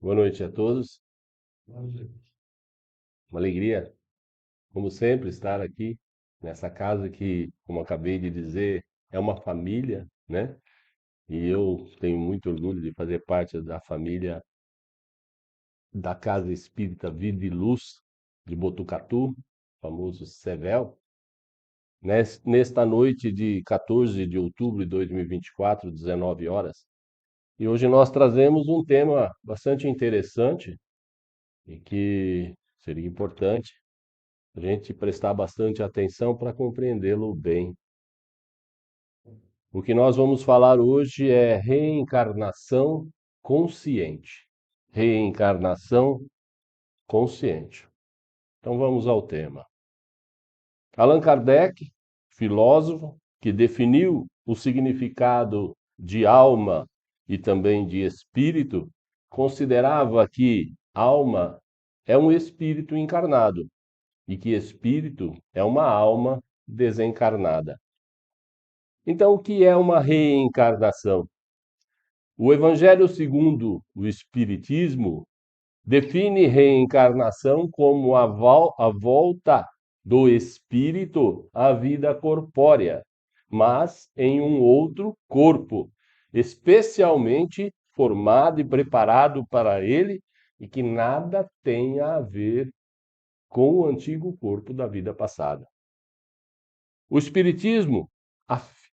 Boa noite a todos. Uma alegria, como sempre, estar aqui nessa casa que, como acabei de dizer, é uma família, né? E eu tenho muito orgulho de fazer parte da família da Casa Espírita Vida e Luz de Botucatu, famoso Sevel. Nesta noite de 14 de outubro de 2024, 19 horas. E hoje nós trazemos um tema bastante interessante e que seria importante a gente prestar bastante atenção para compreendê-lo bem. O que nós vamos falar hoje é reencarnação consciente. Reencarnação consciente. Então vamos ao tema. Allan Kardec, filósofo, que definiu o significado de alma e também de espírito, considerava que alma é um espírito encarnado e que espírito é uma alma desencarnada. Então, o que é uma reencarnação? O Evangelho segundo o Espiritismo define reencarnação como a volta do espírito à vida corpórea, mas em um outro corpo, especialmente formado e preparado para ele e que nada tenha a ver com o antigo corpo da vida passada. O Espiritismo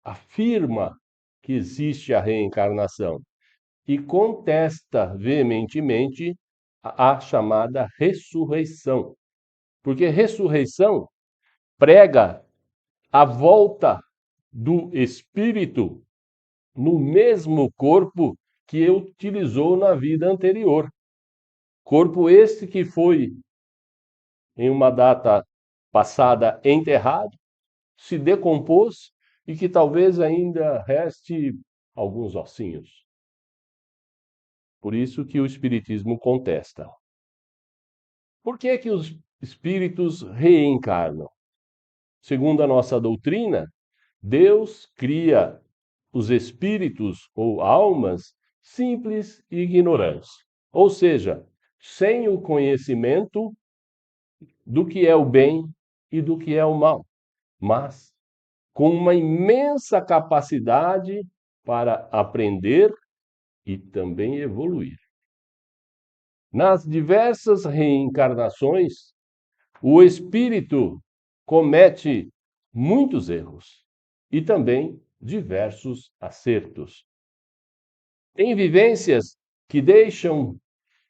afirma que existe a reencarnação e contesta veementemente a chamada ressurreição, porque ressurreição prega a volta do espírito no mesmo corpo que utilizou na vida anterior. Corpo este que foi, em uma data passada, enterrado, se decompôs e que talvez ainda reste alguns ossinhos. Por isso que o Espiritismo contesta. Por que que os espíritos reencarnam? Segundo a nossa doutrina, Deus cria os espíritos ou almas simples e ignorantes, ou seja, sem o conhecimento do que é o bem e do que é o mal, mas com uma imensa capacidade para aprender e também evoluir. Nas diversas reencarnações, o espírito comete muitos erros e também diversos acertos. Tem vivências que deixam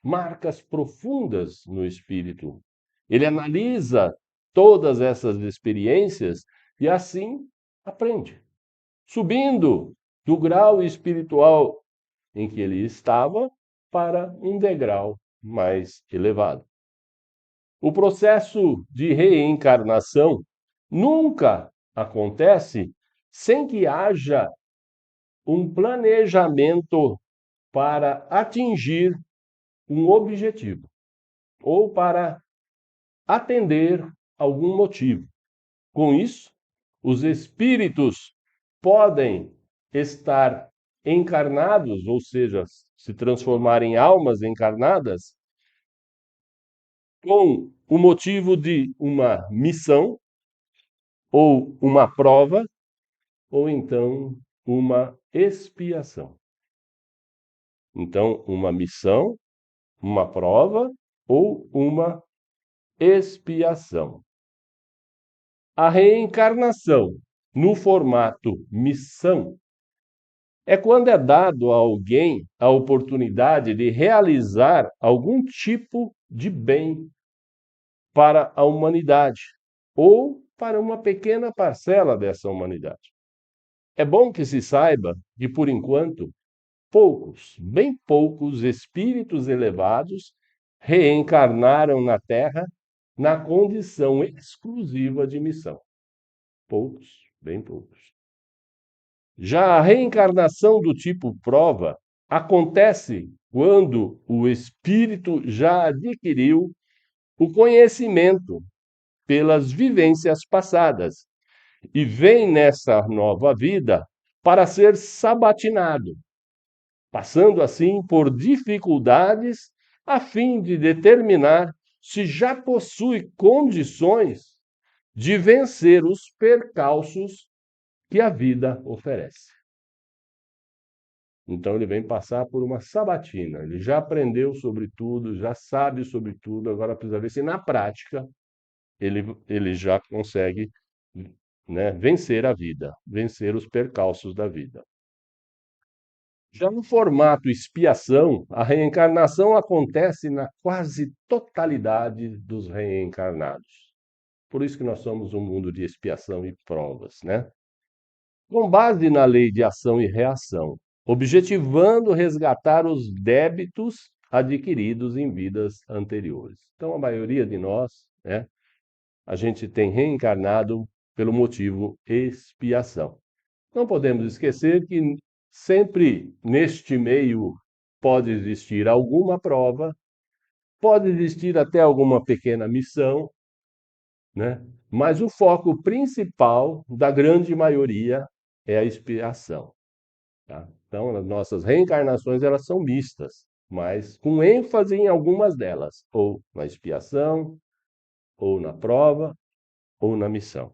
marcas profundas no espírito. Ele analisa todas essas experiências e assim aprende, subindo do grau espiritual em que ele estava para um degrau mais elevado. O processo de reencarnação nunca acontece sem que haja um planejamento para atingir um objetivo ou para atender algum motivo. Com isso, os espíritos podem estar encarnados, ou seja, se transformar em almas encarnadas, com o motivo de uma missão, ou uma prova, ou então uma expiação. Então, uma missão, uma prova ou uma expiação. A reencarnação no formato missão é quando é dado a alguém a oportunidade de realizar algum tipo de bem para a humanidade ou para uma pequena parcela dessa humanidade. É bom que se saiba que, por enquanto, poucos, bem poucos espíritos elevados reencarnaram na Terra na condição exclusiva de missão. Poucos, bem poucos. Já a reencarnação do tipo prova acontece quando o espírito já adquiriu o conhecimento pelas vivências passadas e vem nessa nova vida para ser sabatinado, passando assim por dificuldades a fim de determinar se já possui condições de vencer os percalços que a vida oferece. Então ele vem passar por uma sabatina. Ele já aprendeu sobre tudo, já sabe sobre tudo, agora precisa ver se na prática ele já consegue, né, vencer a vida, vencer os percalços da vida. Já no formato expiação, a reencarnação acontece na quase totalidade dos reencarnados. Por isso que nós somos um mundo de expiação e provas, né? Com base na lei de ação e reação, objetivando resgatar os débitos adquiridos em vidas anteriores. Então, a maioria de nós, né, a gente tem reencarnado pelo motivo expiação. Não podemos esquecer que sempre neste meio pode existir alguma prova, pode existir até alguma pequena missão, né? Mas o foco principal da grande maioria é a expiação, tá? Então, as nossas reencarnações elas são mistas, mas com ênfase em algumas delas, ou na expiação, ou na prova, ou na missão.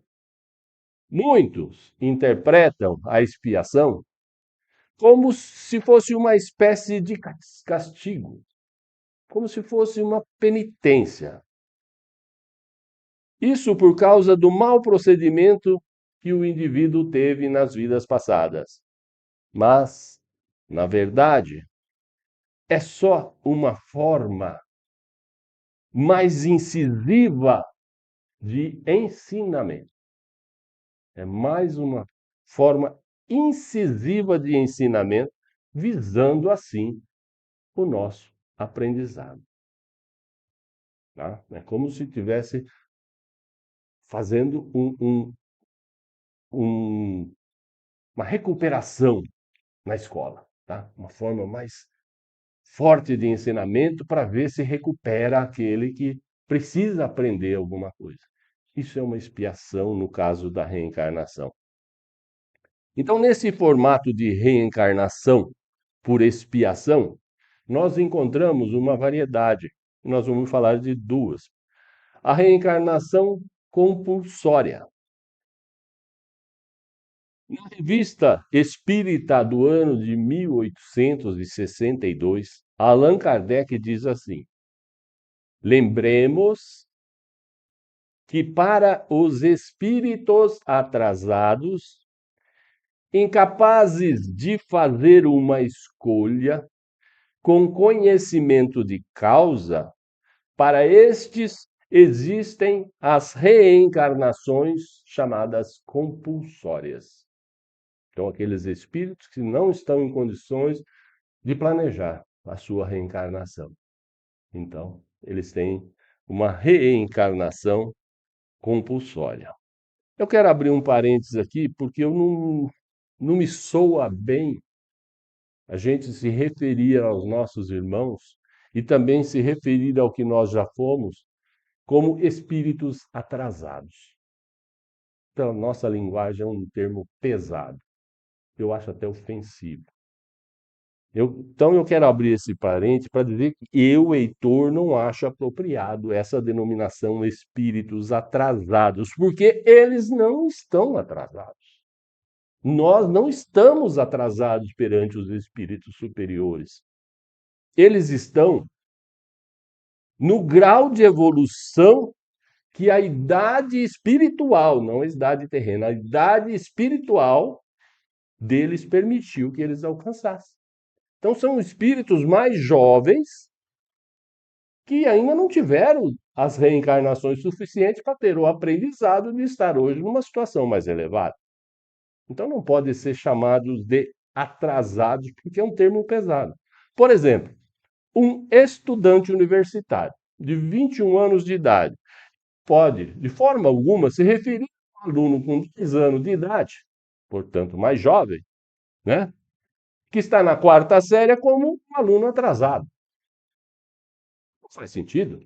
Muitos interpretam a expiação como se fosse uma espécie de castigo, como se fosse uma penitência. Isso por causa do mau procedimento que o indivíduo teve nas vidas passadas. Mas, na verdade, é só uma forma mais incisiva de ensinamento. É mais uma forma incisiva de ensinamento, visando assim o nosso aprendizado. Tá? É como se estivesse fazendo um, uma recuperação na escola, tá? Uma forma mais forte de ensinamento para ver se recupera aquele que precisa aprender alguma coisa. Isso é uma expiação no caso da reencarnação. Então, nesse formato de reencarnação por expiação, nós encontramos uma variedade. Nós vamos falar de duas. A reencarnação compulsória. Na revista Espírita do ano de 1862, Allan Kardec diz assim: lembremos que para os espíritos atrasados, incapazes de fazer uma escolha com conhecimento de causa, para estes existem as reencarnações chamadas compulsórias. Então, aqueles espíritos que não estão em condições de planejar a sua reencarnação. Então, eles têm uma reencarnação compulsória. Eu quero abrir um parênteses aqui, porque não me soa bem a gente se referir aos nossos irmãos e também se referir ao que nós já fomos como espíritos atrasados. Então, nossa linguagem é um termo pesado. Eu acho até ofensivo. Então, eu quero abrir esse parênteses para dizer que eu, Heitor, não acho apropriado essa denominação espíritos atrasados, porque eles não estão atrasados. Nós não estamos atrasados perante os espíritos superiores. Eles estão no grau de evolução que a idade espiritual, não a idade terrena, a idade espiritual deles permitiu que eles alcançassem. Então, são espíritos mais jovens que ainda não tiveram as reencarnações suficientes para ter o aprendizado de estar hoje numa situação mais elevada. Então, não podem ser chamados de atrasados, porque é um termo pesado. Por exemplo, um estudante universitário de 21 anos de idade pode, de forma alguma, se referir a um aluno com 10 anos de idade, portanto, mais jovem, né? Que está na quarta série como um aluno atrasado. Não faz sentido.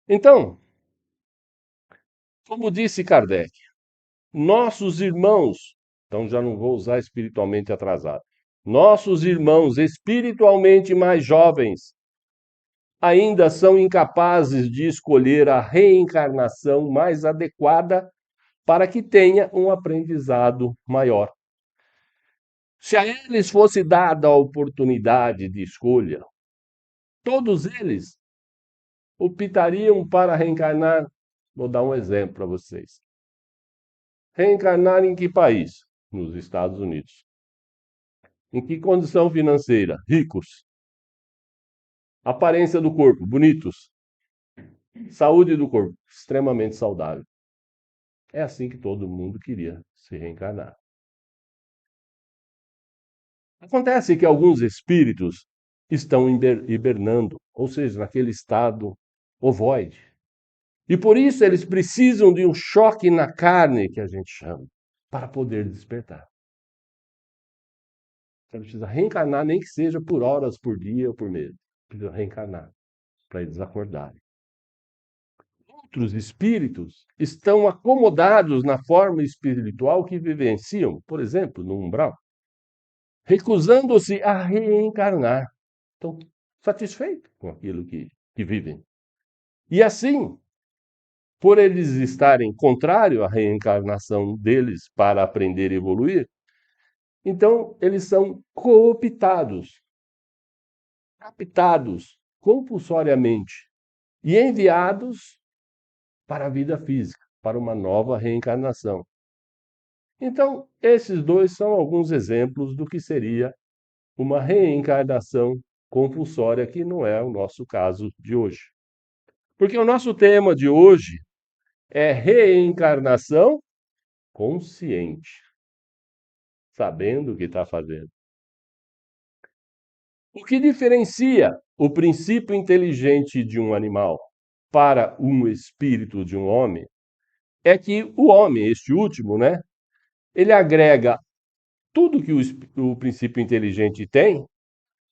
Então, como disse Kardec, nossos irmãos, então já não vou usar espiritualmente atrasado, nossos irmãos espiritualmente mais jovens ainda são incapazes de escolher a reencarnação mais adequada para que tenha um aprendizado maior. Se a eles fosse dada a oportunidade de escolha, todos eles optariam para reencarnar. Vou dar um exemplo para vocês. Reencarnar em que país? Nos Estados Unidos. Em que condição financeira? Ricos. Aparência do corpo? Bonitos. Saúde do corpo? Extremamente saudável. É assim que todo mundo queria se reencarnar. Acontece que alguns espíritos estão hibernando, ou seja, naquele estado ovoide. E por isso eles precisam de um choque na carne, que a gente chama, para poder despertar. Você precisa reencarnar, nem que seja por horas, por dia ou por mês. Precisa reencarnar para eles acordarem. Outros espíritos estão acomodados na forma espiritual que vivenciam, por exemplo, no umbral, recusando-se a reencarnar. Estão satisfeitos com aquilo que vivem. E assim, por eles estarem contrário à reencarnação deles para aprender e evoluir, então eles são cooptados, captados compulsoriamente e enviados para a vida física, para uma nova reencarnação. Então, esses dois são alguns exemplos do que seria uma reencarnação compulsória, que não é o nosso caso de hoje. Porque o nosso tema de hoje é reencarnação consciente, sabendo o que está fazendo. O que diferencia o princípio inteligente de um animal para um espírito de um homem é que o homem, este último, né, ele agrega tudo que o princípio inteligente tem,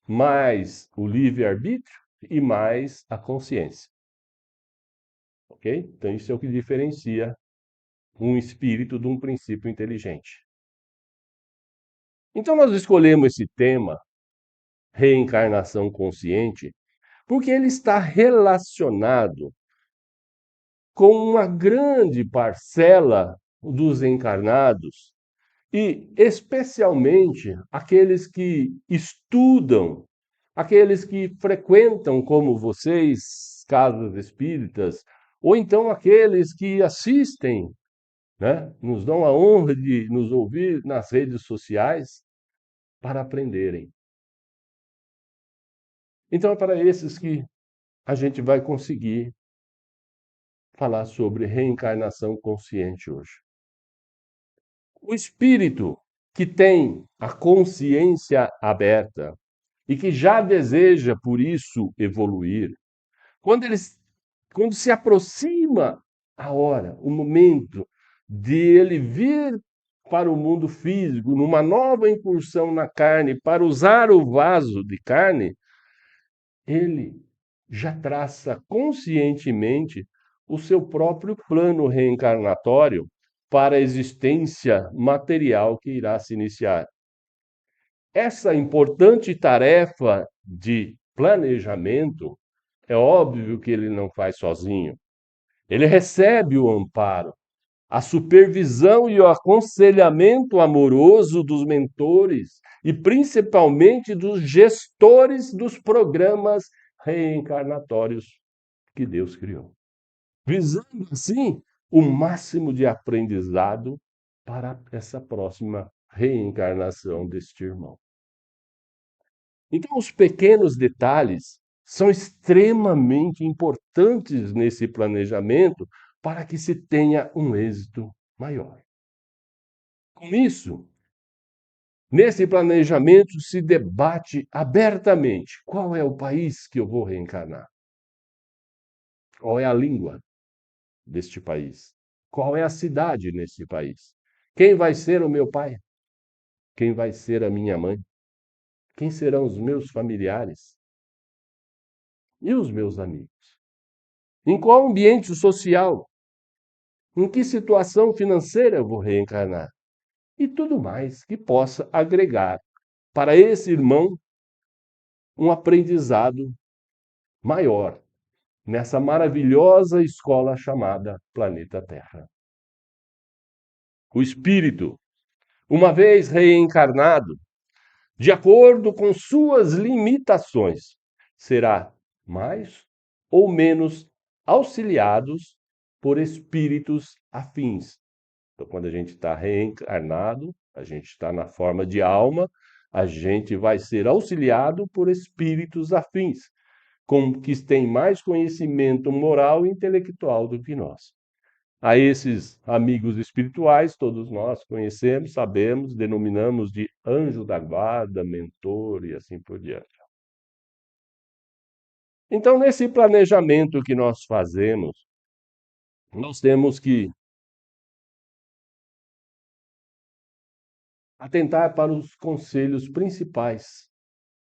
mais o livre-arbítrio e mais a consciência. Ok? Então, isso é o que diferencia um espírito de um princípio inteligente. Então, nós escolhemos esse tema, reencarnação consciente, porque ele está relacionado com uma grande parcela dos encarnados e, especialmente, aqueles que estudam, aqueles que frequentam, como vocês, casas espíritas, ou então aqueles que assistem, né? Nos dão a honra de nos ouvir nas redes sociais para aprenderem. Então, é para esses que a gente vai conseguir falar sobre reencarnação consciente hoje. O espírito que tem a consciência aberta e que já deseja, por isso, evoluir, quando quando se aproxima a hora, o momento de ele vir para o mundo físico, numa nova incursão na carne, para usar o vaso de carne, ele já traça conscientemente o seu próprio plano reencarnatório para a existência material que irá se iniciar. Essa importante tarefa de planejamento, é óbvio que ele não faz sozinho. Ele recebe o amparo, a supervisão e o aconselhamento amoroso dos mentores e principalmente dos gestores dos programas reencarnatórios que Deus criou, visando assim o máximo de aprendizado para essa próxima reencarnação deste irmão. Então, os pequenos detalhes são extremamente importantes nesse planejamento para que se tenha um êxito maior. Com isso, nesse planejamento se debate abertamente qual é o país que eu vou reencarnar, qual é a língua deste país, qual é a cidade neste país, quem vai ser o meu pai, quem vai ser a minha mãe, quem serão os meus familiares e os meus amigos, em qual ambiente social, em que situação financeira eu vou reencarnar e tudo mais que possa agregar para esse irmão um aprendizado maior nessa maravilhosa escola chamada planeta Terra. O espírito, uma vez reencarnado, de acordo com suas limitações, será mais ou menos auxiliados por espíritos afins. Então, quando a gente está reencarnado, a gente está na forma de alma, a gente vai ser auxiliado por espíritos afins, que têm mais conhecimento moral e intelectual do que nós. A esses amigos espirituais, todos nós conhecemos, sabemos, denominamos de anjo da guarda, mentor e assim por diante. Então, nesse planejamento que nós fazemos, nós temos que atentar para os conselhos principais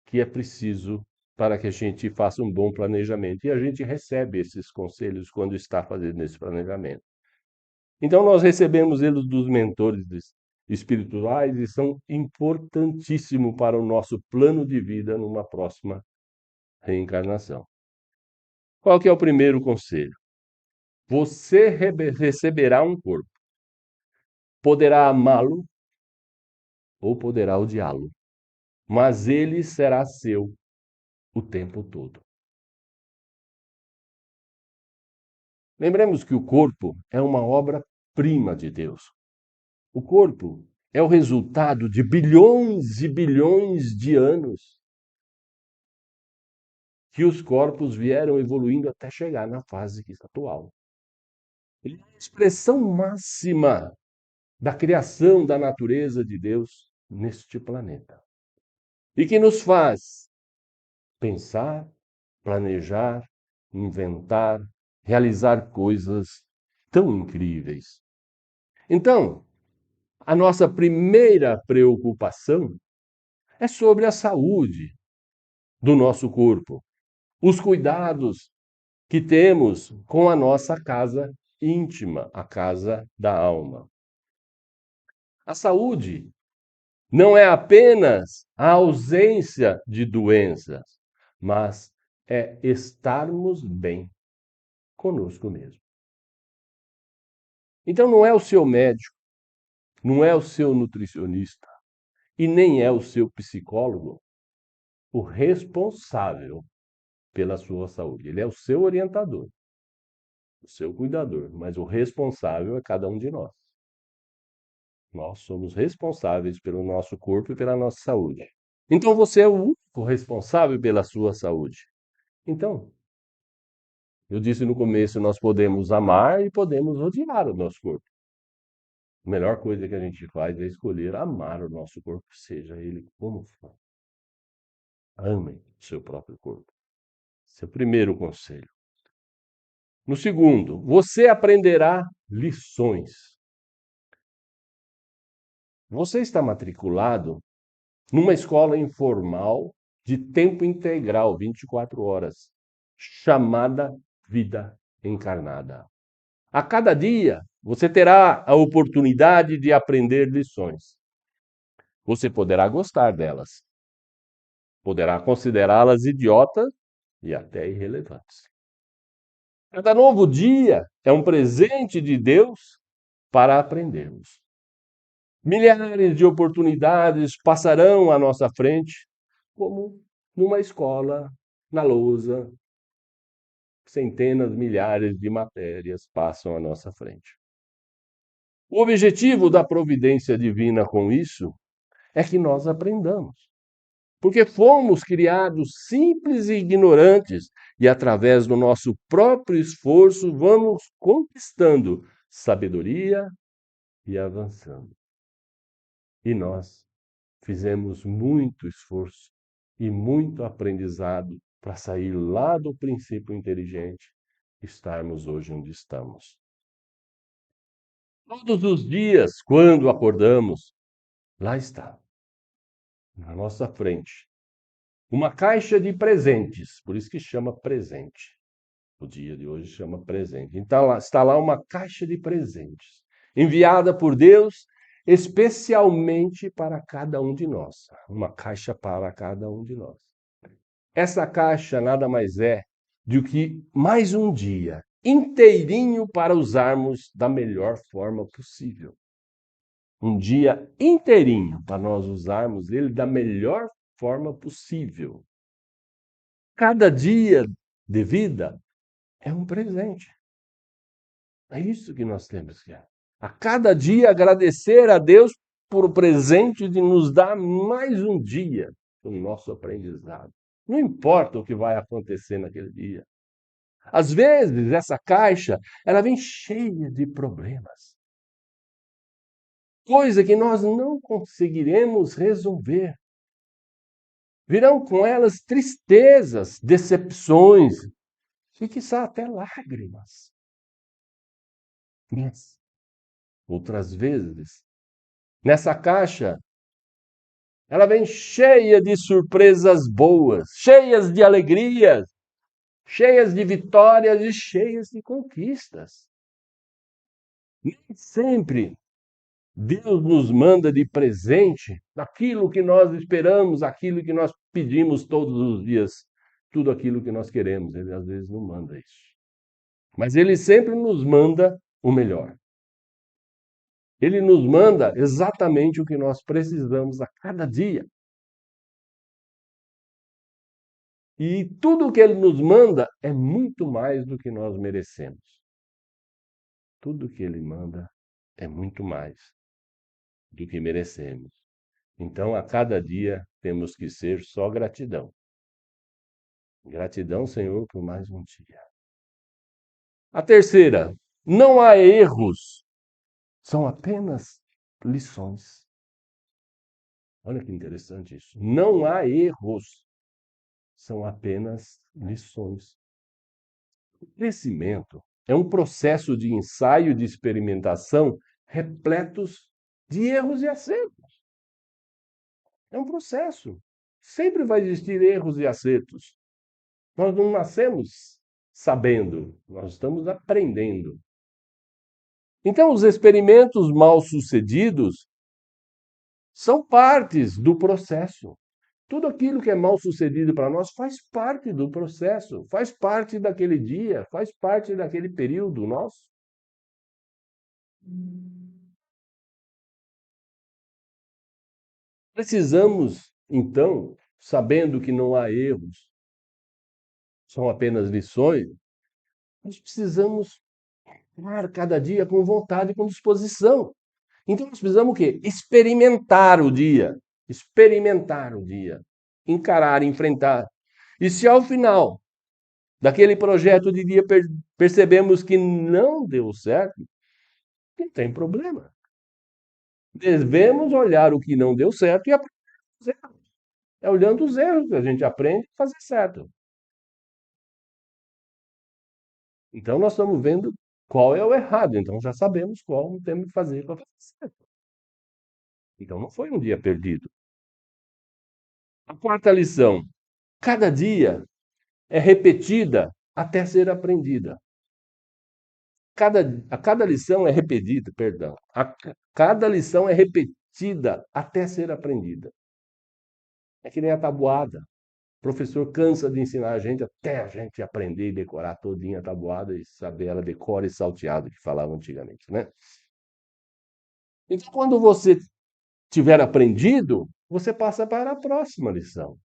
que é preciso para que a gente faça um bom planejamento. E a gente recebe esses conselhos quando está fazendo esse planejamento. Então, nós recebemos eles dos mentores espirituais e são importantíssimos para o nosso plano de vida numa próxima reencarnação. Qual que é o primeiro conselho? Você receberá um corpo. Poderá amá-lo ou poderá odiá-lo, mas ele será seu o tempo todo. Lembremos que o corpo é uma obra-prima de Deus. O corpo é o resultado de bilhões e bilhões de anos que os corpos vieram evoluindo até chegar na fase atual. Ele é a expressão máxima da criação da natureza de Deus neste planeta. E que nos faz pensar, planejar, inventar, realizar coisas tão incríveis. Então, a nossa primeira preocupação é sobre a saúde do nosso corpo, os cuidados que temos com a nossa casa íntima, a casa da alma. A saúde não é apenas a ausência de doenças, mas é estarmos bem conosco mesmo. Então não é o seu médico, não é o seu nutricionista e nem é o seu psicólogo o responsável pela sua saúde. Ele é o seu orientador, o seu cuidador, mas o responsável é cada um de nós. Nós somos responsáveis pelo nosso corpo e pela nossa saúde. Então você é o único responsável pela sua saúde. Então, eu disse no começo, nós podemos amar e podemos odiar o nosso corpo. A melhor coisa que a gente faz é escolher amar o nosso corpo, seja ele como for. Amem o seu próprio corpo. Esse é o primeiro conselho. No segundo, você aprenderá lições. Você está matriculado numa escola informal de tempo integral, 24 horas, chamada vida encarnada. A cada dia, você terá a oportunidade de aprender lições. Você poderá gostar delas, poderá considerá-las idiotas e até irrelevantes. Cada novo dia é um presente de Deus para aprendermos. Milhares de oportunidades passarão à nossa frente, como numa escola, na lousa. Centenas, milhares de matérias passam à nossa frente. O objetivo da providência divina com isso é que nós aprendamos. Porque fomos criados simples e ignorantes, e através do nosso próprio esforço vamos conquistando sabedoria e avançando. E nós fizemos muito esforço e muito aprendizado para sair lá do princípio inteligente e estarmos hoje onde estamos. Todos os dias, quando acordamos, lá está, na nossa frente, uma caixa de presentes, por isso que chama presente. O dia de hoje chama presente. Então, está lá uma caixa de presentes, enviada por Deus especialmente para cada um de nós. Uma caixa para cada um de nós. Essa caixa nada mais é do que mais um dia inteirinho para usarmos da melhor forma possível. Um dia inteirinho para nós usarmos ele da melhor forma possível. Cada dia de vida é um presente. É isso que nós temos que a cada dia agradecer a Deus por o presente de nos dar mais um dia do nosso aprendizado. Não importa o que vai acontecer naquele dia. Às vezes, essa caixa, ela vem cheia de problemas. Coisa que nós não conseguiremos resolver. Virão com elas tristezas, decepções e, quiçá, até lágrimas. Mas, outras vezes, nessa caixa, ela vem cheia de surpresas boas, cheias de alegrias, cheias de vitórias e cheias de conquistas. Nem sempre Deus nos manda de presente aquilo que nós esperamos, aquilo que nós pedimos todos os dias, tudo aquilo que nós queremos. Ele às vezes não manda isso. Mas ele sempre nos manda o melhor. Ele nos manda exatamente o que nós precisamos a cada dia. E tudo o que ele nos manda é muito mais do que nós merecemos. Tudo o que ele manda é muito mais do que merecemos. Então, a cada dia temos que ser só gratidão. Gratidão, Senhor, por mais um dia. A terceira, não há erros, são apenas lições. Olha que interessante isso. Não há erros, são apenas lições. O crescimento é um processo de ensaio e de experimentação repletos de erros e acertos. É um processo. Sempre vai existir erros e acertos. Nós não nascemos sabendo, nós estamos aprendendo. Então, os experimentos mal sucedidos são partes do processo. Tudo aquilo que é mal sucedido para nós faz parte do processo, faz parte daquele dia, faz parte daquele período nosso. Precisamos, então, sabendo que não há erros, são apenas lições, nós precisamos estar cada dia com vontade e com disposição. Então nós precisamos o quê? Experimentar o dia. Experimentar o dia. Encarar, enfrentar. E se ao final daquele projeto de dia percebemos que não deu certo, não tem problema. Devemos olhar o que não deu certo e aprender os erros. É olhando os erros que a gente aprende a fazer certo. Então nós estamos vendo qual é o errado, então já sabemos qual temos que fazer para fazer certo. Então não foi um dia perdido. A quarta lição: cada dia é repetida até ser aprendida. A cada lição é repetida, perdão. Cada lição é repetida até ser aprendida. É que nem a tabuada. O professor cansa de ensinar a gente até a gente aprender e decorar todinha a tabuada e saber ela decora e salteado, que falavam antigamente, né? Então, quando você tiver aprendido, você passa para a próxima lição.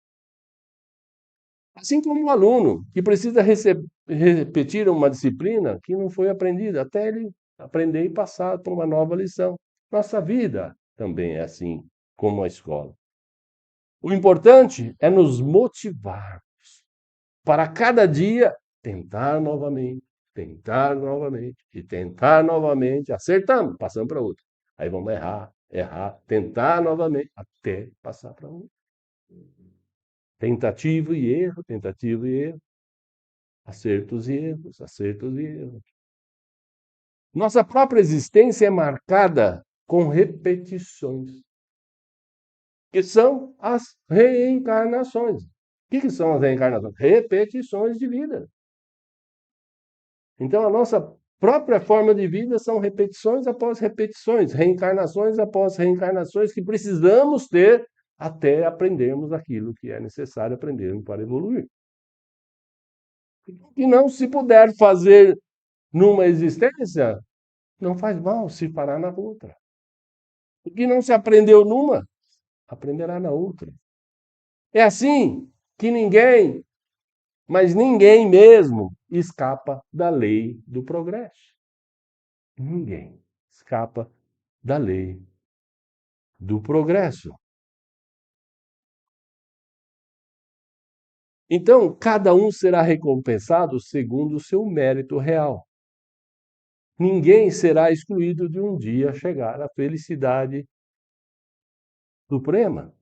Assim como o aluno que precisa repetir uma disciplina que não foi aprendida, até ele aprender e passar para uma nova lição. Nossa vida também é assim, como a escola. O importante é nos motivar para cada dia tentar novamente e tentar novamente, acertando, passando para outro. Aí vamos errar, errar, tentar novamente, até passar para outro. Tentativa e erro, acertos e erros, acertos e erros. Nossa própria existência é marcada com repetições, que são as reencarnações. O que são as reencarnações? Repetições de vida. Então, a nossa própria forma de vida são repetições após repetições, reencarnações após reencarnações que precisamos ter até aprendermos aquilo que é necessário aprendermos para evoluir. E não se puder fazer numa existência, não faz mal se parar na outra. O que não se aprendeu numa, aprenderá na outra. É assim que ninguém, mas ninguém mesmo, escapa da lei do progresso. Ninguém escapa da lei do progresso. Então, cada um será recompensado segundo o seu mérito real. Ninguém será excluído de um dia chegar à felicidade suprema.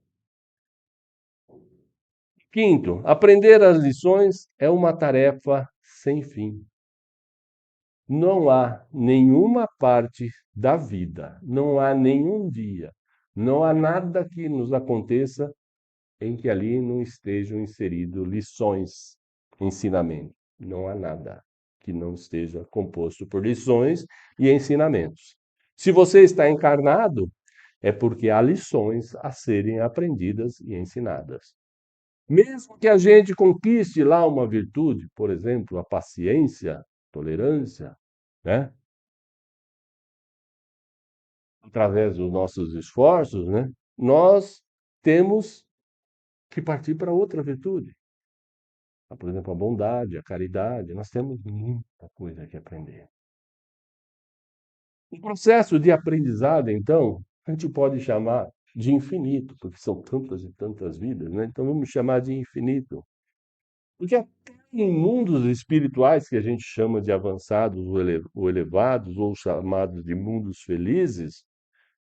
Quinto, aprender as lições é uma tarefa sem fim. Não há nenhuma parte da vida, não há nenhum dia, não há nada que nos aconteça em que ali não estejam inseridos lições, ensinamentos. Não há nada que não esteja composto por lições e ensinamentos. Se você está encarnado, é porque há lições a serem aprendidas e ensinadas. Mesmo que a gente conquiste lá uma virtude, por exemplo, a paciência, tolerância, né? Através dos nossos esforços, né? Nós temos que partir para outra virtude. Por exemplo, a bondade, a caridade. Nós temos muita coisa que aprender. O processo de aprendizado, então, a gente pode chamar de infinito, porque são tantas e tantas vidas, né? Então vamos chamar de infinito. Porque até em mundos espirituais que a gente chama de avançados ou elevados, ou chamados de mundos felizes,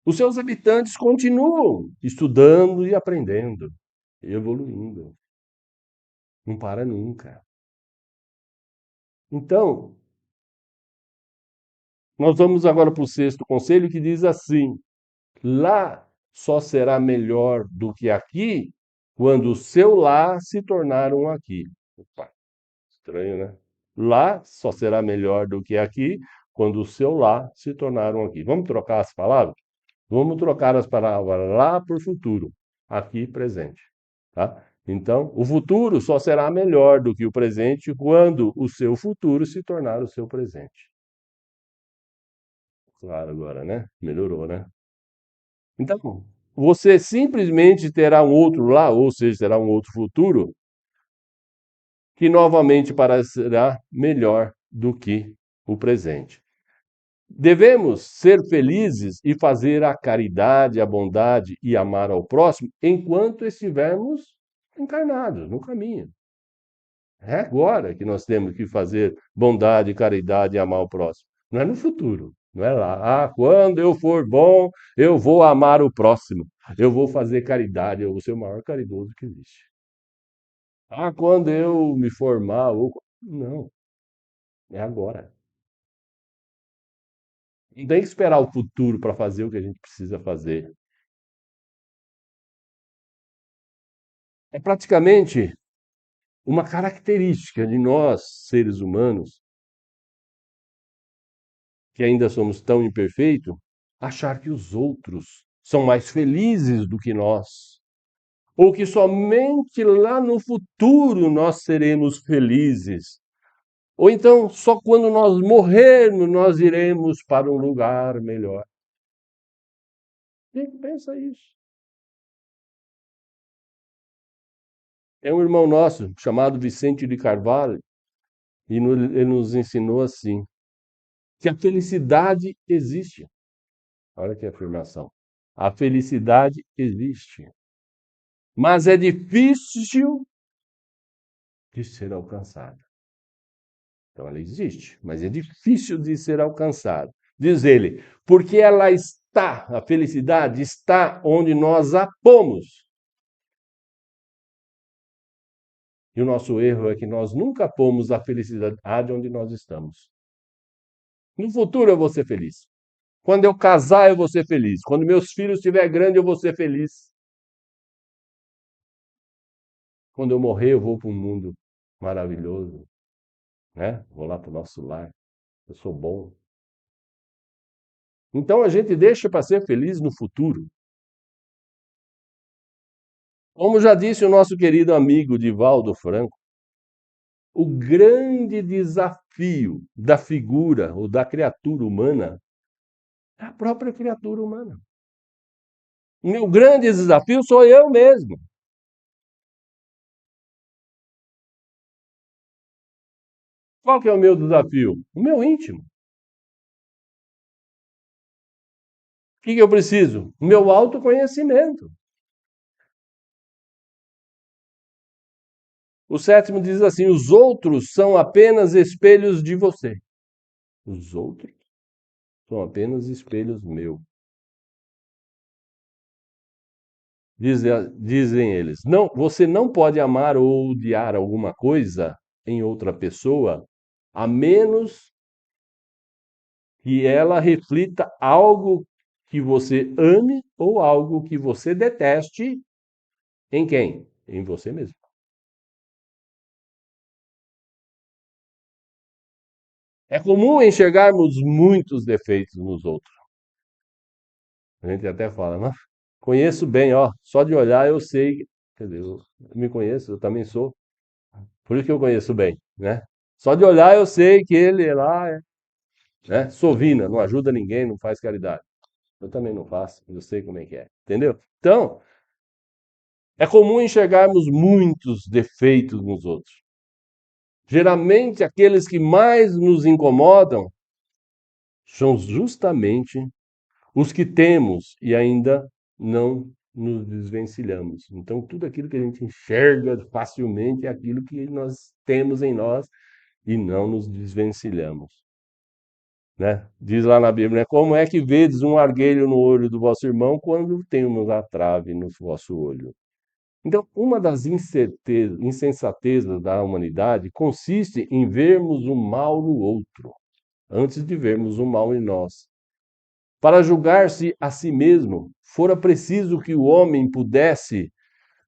os seus habitantes continuam estudando e aprendendo, evoluindo. Não para nunca. Então, nós vamos agora para o sexto conselho que diz assim: lá só será melhor do que aqui quando o seu lá se tornar um aqui. Opa, estranho, né? Lá só será melhor do que aqui quando o seu lá se tornar um aqui. Vamos trocar as palavras? Vamos trocar as palavras lá por futuro, aqui presente, tá? Então, o futuro só será melhor do que o presente quando o seu futuro se tornar o seu presente. Claro, agora, né? Melhorou, né? Então, você simplesmente terá um outro lá, ou seja, terá um outro futuro, que novamente parecerá melhor do que o presente. Devemos ser felizes e fazer a caridade, a bondade e amar ao próximo enquanto estivermos encarnados no caminho. É agora que nós temos que fazer bondade, caridade e amar o próximo. Não é no futuro, não é lá. Ah, quando eu for bom, eu vou amar o próximo. Eu vou fazer caridade, eu vou ser o maior caridoso que existe. Ah, quando eu me formar, não, é agora. Não tem que esperar o futuro para fazer o que a gente precisa fazer. É praticamente uma característica de nós, seres humanos, que ainda somos tão imperfeitos, achar que os outros são mais felizes do que nós, ou que somente lá no futuro nós seremos felizes, ou então só quando nós morrermos nós iremos para um lugar melhor. Quem pensa isso? É um irmão nosso chamado Vicente de Carvalho e ele nos ensinou assim, que a felicidade existe. Olha que afirmação. A felicidade existe, mas é difícil de ser alcançada. Então ela existe, mas é difícil de ser alcançada. Diz ele, porque ela está, a felicidade está onde nós a pomos. E o nosso erro é que nós nunca pomos a felicidade onde nós estamos. No futuro eu vou ser feliz. Quando eu casar, eu vou ser feliz. Quando meus filhos estiverem grandes, eu vou ser feliz. Quando eu morrer, eu vou para um mundo maravilhoso, né? Vou lá para o nosso lar. Eu sou bom. Então a gente deixa para ser feliz no futuro. Como já disse o nosso querido amigo Divaldo Franco, O grande desafio da figura ou da criatura humana é a própria criatura humana. O meu grande desafio sou eu mesmo. Qual que é o meu desafio? O meu íntimo. O que eu preciso? O meu autoconhecimento. O sétimo diz assim: os outros são apenas espelhos de você. Os outros são apenas espelhos meus. Dizem eles. Não, você não pode amar ou odiar alguma coisa em outra pessoa, a menos que ela reflita algo que você ame ou algo que você deteste em quem? Em você mesmo. É comum enxergarmos muitos defeitos nos outros. A gente até fala, mas conheço bem, ó, só de olhar eu sei, quer dizer, eu me conheço, eu também sou, por isso que eu conheço bem, né? Só de olhar eu sei que ele lá é, né? Sovina, não ajuda ninguém, não faz caridade. Eu também não faço, eu sei como é que é, entendeu? Então, é comum enxergarmos muitos defeitos nos outros. Geralmente, aqueles que mais nos incomodam são justamente os que temos e ainda não nos desvencilhamos. Então, tudo aquilo que a gente enxerga facilmente é aquilo que nós temos em nós e não nos desvencilhamos. Né? Diz lá na Bíblia, né? Como é que vedes um argueiro no olho do vosso irmão quando tem uma trave no vosso olho? Então, uma das insensatezas da humanidade consiste em vermos o mal no outro, antes de vermos o mal em nós. Para julgar-se a si mesmo, fora preciso que o homem pudesse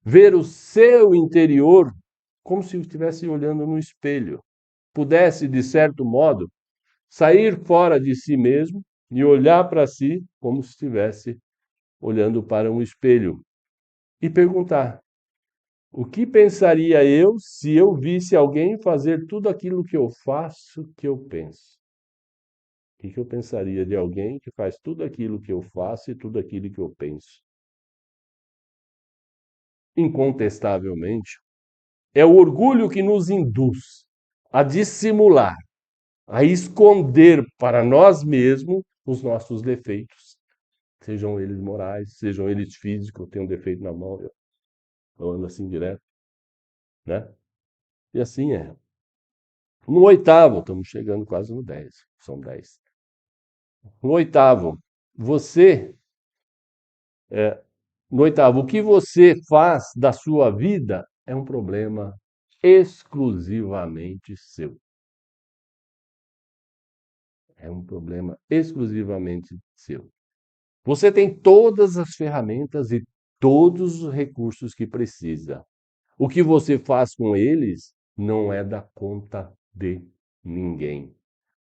ver o seu interior como se estivesse olhando no espelho. Pudesse, de certo modo, sair fora de si mesmo e olhar para si como se estivesse olhando para um espelho e perguntar: o que pensaria eu se eu visse alguém fazer tudo aquilo que eu faço, que eu penso? O que eu pensaria de alguém que faz tudo aquilo que eu faço e tudo aquilo que eu penso? Incontestavelmente, é o orgulho que nos induz a dissimular, a esconder para nós mesmos os nossos defeitos, sejam eles morais, sejam eles físicos. Eu tenho um defeito na mão, eu ando assim direto, né? E assim é. No oitavo, estamos chegando quase no 10, são 10. No oitavo, você, no oitavo, o que você faz da sua vida é um problema exclusivamente seu. É um problema exclusivamente seu. Você tem todas as ferramentas e todos os recursos que precisa. O que você faz com eles não é da conta de ninguém.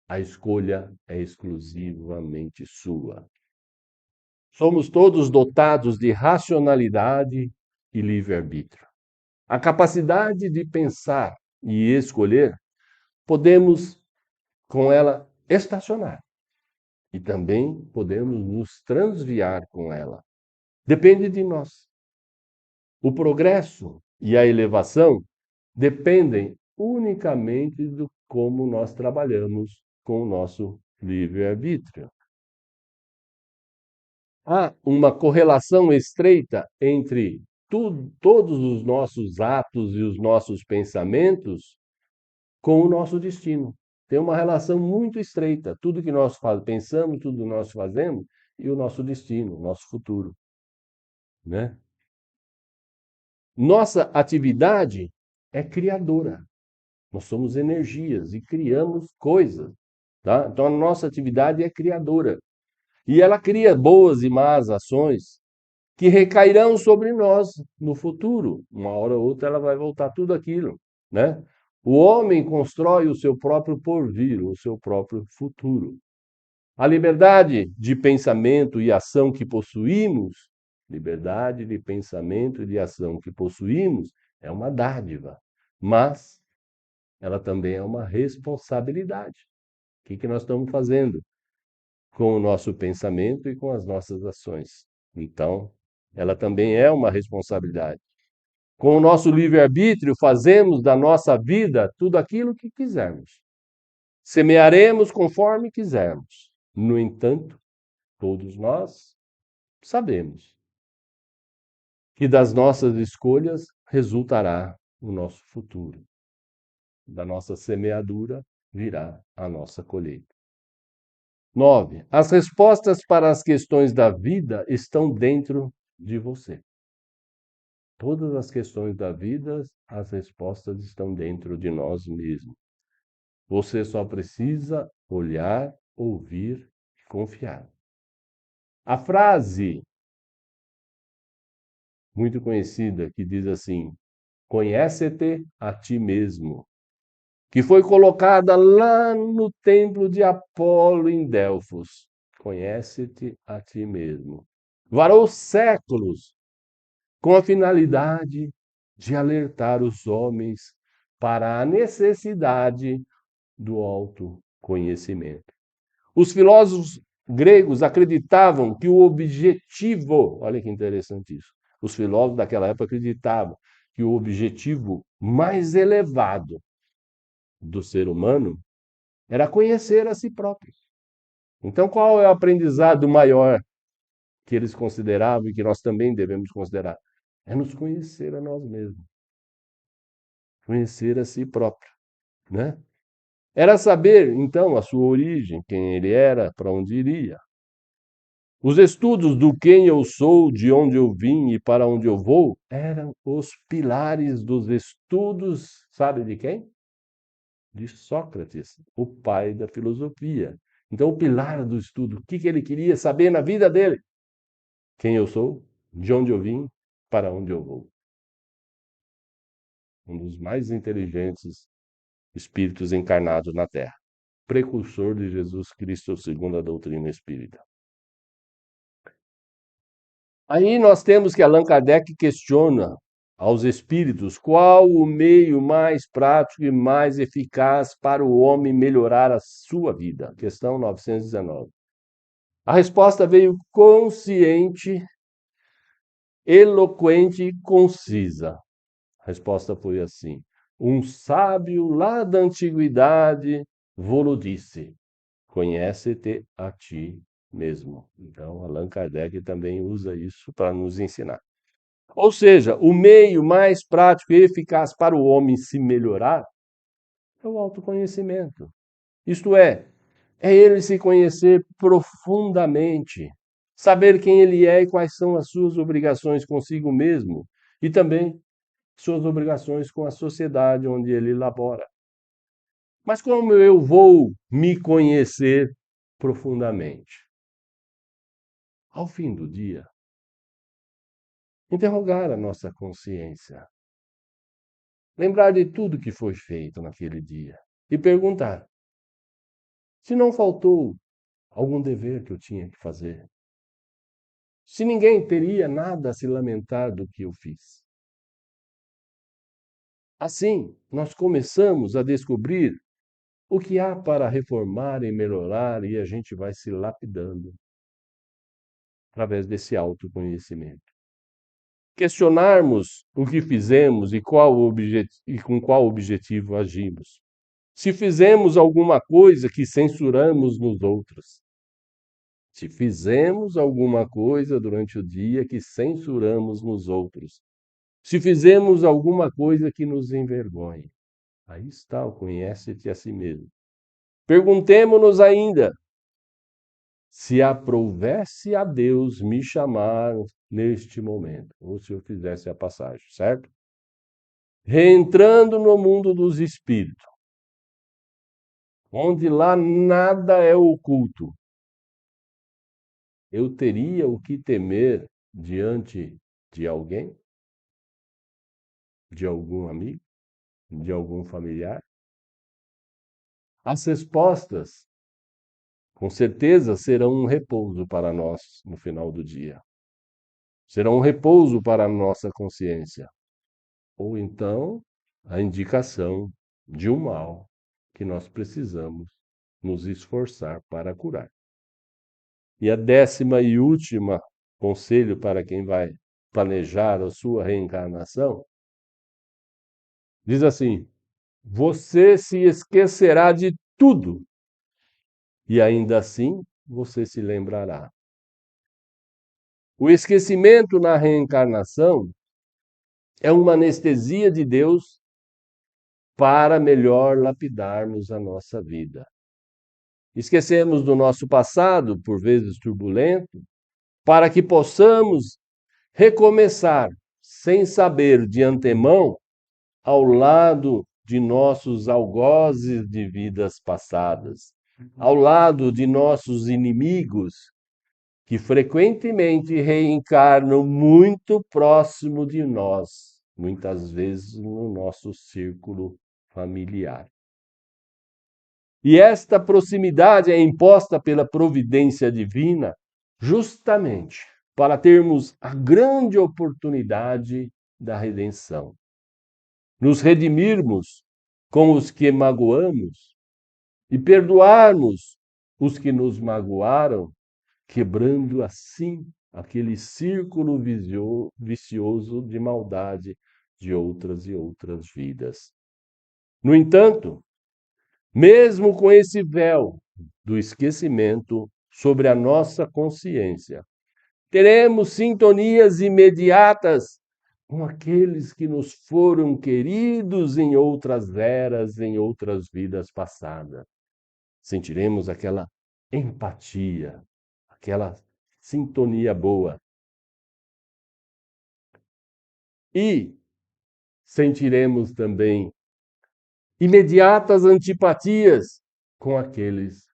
A escolha é exclusivamente sua. Somos todos dotados de racionalidade e livre-arbítrio. A capacidade de pensar e escolher, podemos com ela estacionar e também podemos nos transviar com ela. Depende de nós. O progresso e a elevação dependem unicamente do como nós trabalhamos com o nosso livre-arbítrio. Há uma correlação estreita entre todos os nossos atos e os nossos pensamentos com o nosso destino. Tem uma relação muito estreita. Tudo que nós pensamos, tudo que nós fazemos e o nosso destino, o nosso futuro, né? Nossa atividade é criadora. Nós somos energias e criamos coisas, tá? Então a nossa atividade é criadora. E ela cria boas e más ações que recairão sobre nós no futuro. Uma hora ou outra ela vai voltar tudo aquilo, né? O homem constrói o seu próprio porvir, o seu próprio futuro. A liberdade de pensamento e ação que possuímos, liberdade de pensamento e de ação que possuímos é uma dádiva, mas ela também é uma responsabilidade. O que que nós estamos fazendo com o nosso pensamento e com as nossas ações? Então, ela também é uma responsabilidade. Com o nosso livre-arbítrio, fazemos da nossa vida tudo aquilo que quisermos. Semearemos conforme quisermos. No entanto, todos nós sabemos que das nossas escolhas resultará o nosso futuro. Da nossa semeadura virá a nossa colheita. 9. As respostas para as questões da vida estão dentro de você. Todas as questões da vida, as respostas estão dentro de nós mesmos. Você só precisa olhar, ouvir e confiar. A frase muito conhecida que diz assim: conhece-te a ti mesmo, que foi colocada lá no templo de Apolo em Delfos. Conhece-te a ti mesmo. Varou séculos com a finalidade de alertar os homens para a necessidade do autoconhecimento. Os filósofos gregos acreditavam que o objetivo, olha que interessante isso, os filósofos daquela época acreditavam que o objetivo mais elevado do ser humano era conhecer a si próprio. Então, qual é o aprendizado maior que eles consideravam e que nós também devemos considerar? É nos conhecer a nós mesmos, conhecer a si próprio, né? Era saber, então, a sua origem, quem ele era, para onde iria. Os estudos do quem eu sou, de onde eu vim e para onde eu vou, eram os pilares dos estudos, sabe de quem? De Sócrates, o pai da filosofia. Então, o pilar do estudo, o que que ele queria saber na vida dele? Quem eu sou, de onde eu vim, para onde eu vou. Um dos mais inteligentes espíritos encarnados na Terra. Precursor de Jesus Cristo, segundo a doutrina espírita. Aí nós temos que Allan Kardec questiona aos espíritos qual o meio mais prático e mais eficaz para o homem melhorar a sua vida. Questão 919. A resposta veio consciente, eloquente e concisa. A resposta foi assim: um sábio lá da antiguidade vô-lo disse: conhece-te a ti mesmo. Então, Allan Kardec também usa isso para nos ensinar. Ou seja, o meio mais prático e eficaz para o homem se melhorar é o autoconhecimento. Isto é ele se conhecer profundamente, saber quem ele é e quais são as suas obrigações consigo mesmo e também suas obrigações com a sociedade onde ele labora. Mas como eu vou me conhecer profundamente? Ao fim do dia, interrogar a nossa consciência, lembrar de tudo que foi feito naquele dia e perguntar se não faltou algum dever que eu tinha que fazer, se ninguém teria nada a se lamentar do que eu fiz. Assim, nós começamos a descobrir o que há para reformar e melhorar e a gente vai se lapidando através desse autoconhecimento. Questionarmos o que fizemos e com qual objetivo agimos. Se fizemos alguma coisa que censuramos nos outros. Se fizemos alguma coisa durante o dia que censuramos nos outros. Se fizemos alguma coisa que nos envergonhe. Aí está o conhece-te a si mesmo. Perguntemo-nos ainda se aprovesse a Deus me chamar neste momento, ou se eu fizesse a passagem, certo? Reentrando no mundo dos espíritos, onde lá nada é oculto, eu teria o que temer diante de alguém? De algum amigo? De algum familiar? As respostas, com certeza, serão um repouso para nós no final do dia. Serão um repouso para a nossa consciência. Ou então, a indicação de um mal que nós precisamos nos esforçar para curar. E a décima e última conselho para quem vai planejar a sua reencarnação diz assim: você se esquecerá de tudo e ainda assim você se lembrará. O esquecimento na reencarnação é uma anestesia de Deus para melhor lapidarmos a nossa vida. Esquecemos do nosso passado, por vezes turbulento, para que possamos recomeçar sem saber de antemão ao lado de nossos algozes de vidas passadas, ao lado de nossos inimigos que frequentemente reencarnam muito próximo de nós, muitas vezes no nosso círculo familiar. E esta proximidade é imposta pela providência divina justamente para termos a grande oportunidade da redenção. Nos redimirmos com os que magoamos e perdoarmos os que nos magoaram, quebrando assim aquele círculo vicioso de maldade de outras e outras vidas. No entanto, mesmo com esse véu do esquecimento sobre a nossa consciência, teremos sintonias imediatas com aqueles que nos foram queridos em outras eras, em outras vidas passadas. Sentiremos aquela empatia, aquela sintonia boa. E sentiremos também imediatas antipatias com aqueles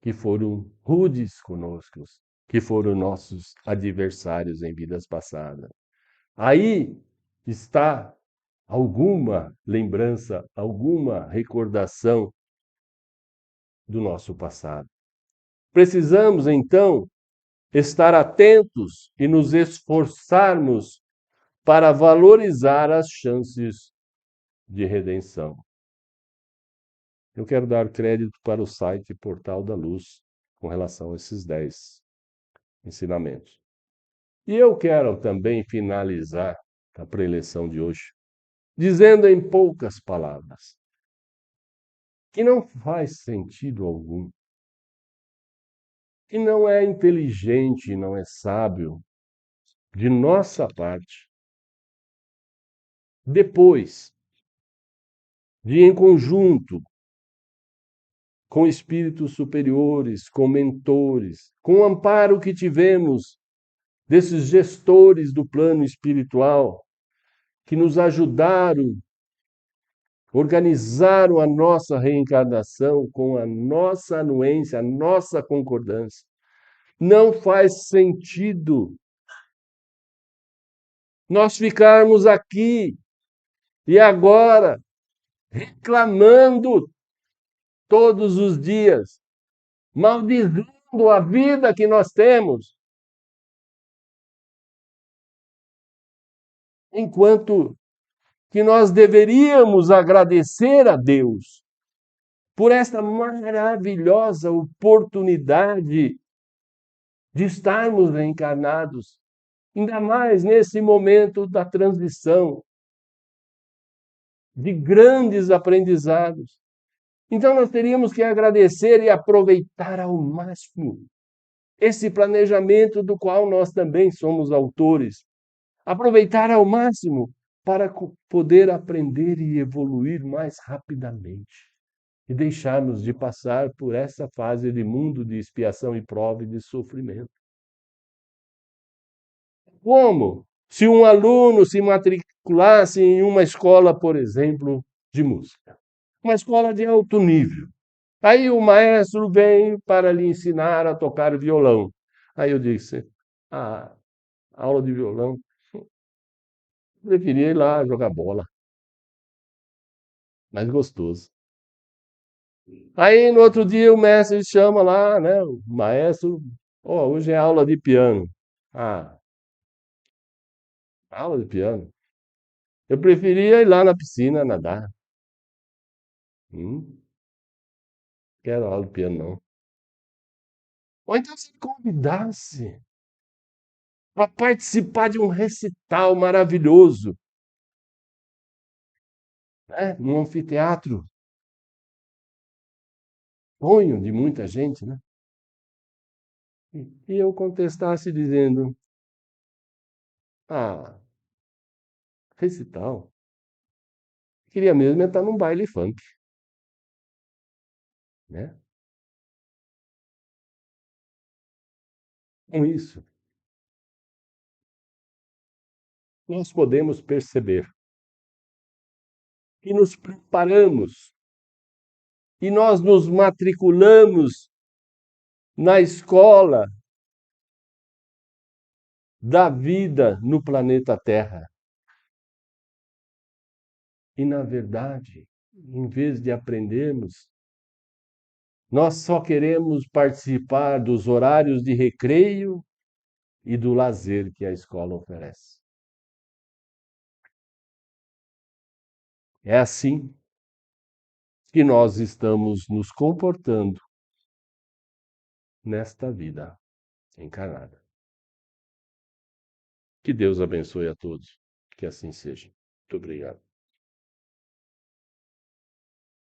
que foram rudes conosco, que foram nossos adversários em vidas passadas. Aí está alguma lembrança, alguma recordação do nosso passado. Precisamos, então, estar atentos e nos esforçarmos para valorizar as chances de redenção. Eu quero dar crédito para o site Portal da Luz com relação a esses 10 ensinamentos. E eu quero também finalizar a preleção de hoje dizendo em poucas palavras que não faz sentido algum, que não é inteligente, não é sábio de nossa parte, depois de em conjunto com espíritos superiores, com mentores, com o amparo que tivemos desses gestores do plano espiritual que nos ajudaram, organizaram a nossa reencarnação com a nossa anuência, a nossa concordância. Não faz sentido nós ficarmos aqui e agora reclamando todos os dias, maldizendo a vida que nós temos, enquanto que nós deveríamos agradecer a Deus por esta maravilhosa oportunidade de estarmos reencarnados, ainda mais nesse momento da transição, de grandes aprendizados. Então, nós teríamos que agradecer e aproveitar ao máximo esse planejamento do qual nós também somos autores. Aproveitar ao máximo para poder aprender e evoluir mais rapidamente e deixarmos de passar por essa fase de mundo de expiação e prova e de sofrimento. Como? Se um aluno se matriculasse em uma escola, por exemplo, de música, uma escola de alto nível. Aí o maestro vem para lhe ensinar a tocar violão. Aí eu disse, aula de violão, preferia ir lá jogar bola, mais gostoso. Aí no outro dia o mestre chama lá, né, o maestro, hoje é aula de piano. Aula de piano. Eu preferia ir lá na piscina nadar. Hum, quero aula de piano, não. Ou então se ele convidasse para participar de um recital maravilhoso, né? Num anfiteatro, sonho de muita gente, né? E eu contestasse dizendo: ah, recital. Queria mesmo é estar num baile funk, né? Com isso, nós podemos perceber que nos preparamos e nós nos matriculamos na escola da vida no planeta Terra. E, na verdade, em vez de aprendermos, nós só queremos participar dos horários de recreio e do lazer que a escola oferece. É assim que nós estamos nos comportando nesta vida encarnada. Que Deus abençoe a todos. Que assim seja. Muito obrigado.